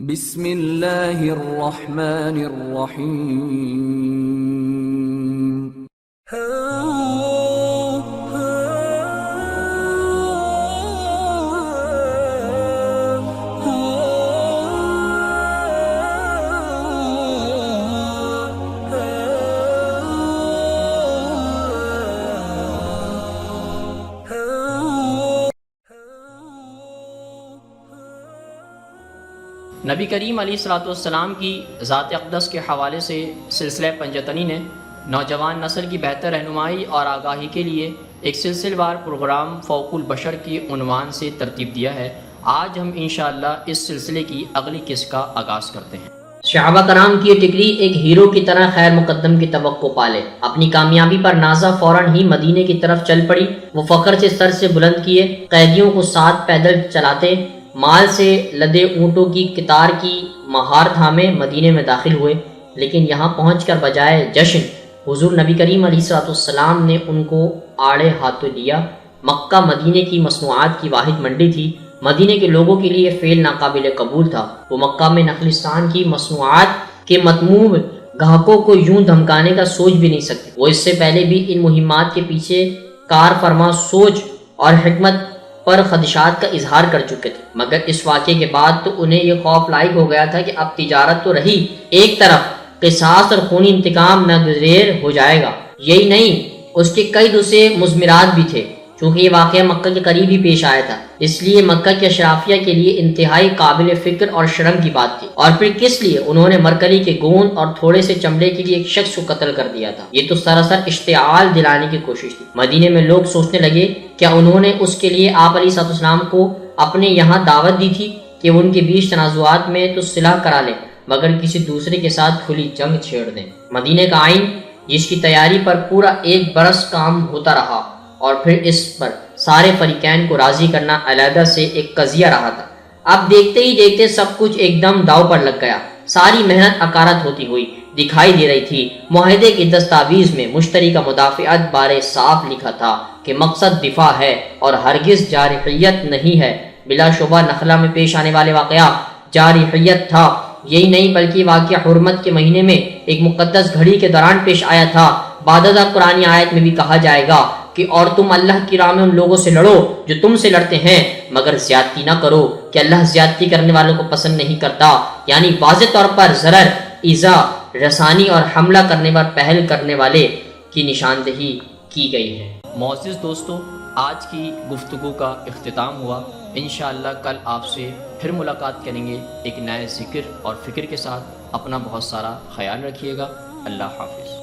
بسم اللہ الرحمن الرحیم۔ نبی کریم علیہ الصلوۃ والسلام کی ذات اقدس کے حوالے سے سلسلہ پنجتنی نے نوجوان نسل کی بہتر رہنمائی اور آگاہی کے لیے ایک سلسلہ وار پروگرام فوق البشر کی عنوان سے ترتیب دیا ہے۔ آج ہم انشاءاللہ اس سلسلے کی اگلی قسط کا آغاز کرتے ہیں۔ صحابہ کرام کی یہ ٹکری ایک ہیرو کی طرح خیر مقدم کی توقع پالے، اپنی کامیابی پر نازا فوراً ہی مدینے کی طرف چل پڑی۔ وہ فخر سے سر سے بلند کیے، قیدیوں کو ساتھ پیدل چلاتے، مال سے لدے اونٹوں کی قطار کی مہار تھامے مدینے میں داخل ہوئے۔ لیکن یہاں پہنچ کر بجائے جشن، حضور نبی کریم علیہ الصلوۃ والسلام نے ان کو آڑے ہاتھوں لیا۔ مکہ مدینے کی مصنوعات کی واحد منڈی تھی۔ مدینے کے لوگوں کے لیے فعل ناقابل قبول تھا۔ وہ مکہ میں نخلستان کی مصنوعات کے مطموع گاہکوں کو یوں دھمکانے کا سوچ بھی نہیں سکتے۔ وہ اس سے پہلے بھی ان مہمات کے پیچھے کار فرما سوچ اور حکمت پر خدشات کا اظہار کر چکے تھے، مگر اس واقعے کے بعد تو انہیں یہ خوف لاحق ہو گیا تھا کہ اب تجارت تو رہی، ایک طرف قصاص اور خونی انتقام ناگزیر ہو جائے گا۔ یہی نہیں، اس کے کئی دوسرے مضمرات بھی تھے۔ چونکہ یہ واقعہ مکہ کے قریب ہی پیش آیا تھا، اس لیے مکہ کے اشرافیہ کے لیے انتہائی قابل فکر اور شرم کی بات تھی۔ اور پھر کس لیے انہوں نے مرکری کے گوند اور تھوڑے سے چمڑے کے لیے ایک شخص کو قتل کر دیا تھا؟ یہ تو سراسر اشتعال دلانے کی کوشش تھی۔ مدینے میں لوگ سوچنے لگے، کیا انہوں نے اس کے لیے آپ علیہ الصلوۃ والسلام کو اپنے یہاں دعوت دی تھی کہ وہ ان کے بیچ تنازعات میں تو صلح کرا لیں مگر کسی دوسرے کے ساتھ کھلی جنگ چھیڑ دیں؟ مدینے کا آئین، جس کی تیاری پر پورا ایک برس کام ہوتا رہا اور پھر اس پر سارے فریقین کو راضی کرنا علیحدہ سے ایک قضیہ رہا تھا، اب دیکھتے ہی دیکھتے سب کچھ ایک دم داؤ پر لگ گیا۔ ساری محنت اکارت ہوتی ہوئی دکھائی دے رہی تھی۔ معاہدے کی دستاویز میں مشتری کا مدافعت بارے صاف لکھا تھا کہ مقصد دفاع ہے اور ہرگز جارحیت نہیں ہے۔ بلا شبہ نخلا میں پیش آنے والے واقعہ جارحیت تھا۔ یہی نہیں بلکہ واقعہ حرمت کے مہینے میں ایک مقدس گھڑی کے دوران پیش آیا تھا۔ بعد ازاں قرآنی آیت میں بھی کہا جائے گا کہ اور تم اللہ کی راہ میں ان لوگوں سے لڑو جو تم سے لڑتے ہیں، مگر زیادتی نہ کرو کہ اللہ زیادتی کرنے والوں کو پسند نہیں کرتا۔ یعنی واضح طور پر ضرر، ایذا رسانی اور حملہ کرنے پر پہل کرنے والے کی نشاندہی کی گئی ہے۔ معزز دوستو، آج کی گفتگو کا اختتام ہوا۔ انشاءاللہ کل آپ سے پھر ملاقات کریں گے ایک نئے ذکر اور فکر کے ساتھ۔ اپنا بہت سارا خیال رکھیے گا۔ اللہ حافظ۔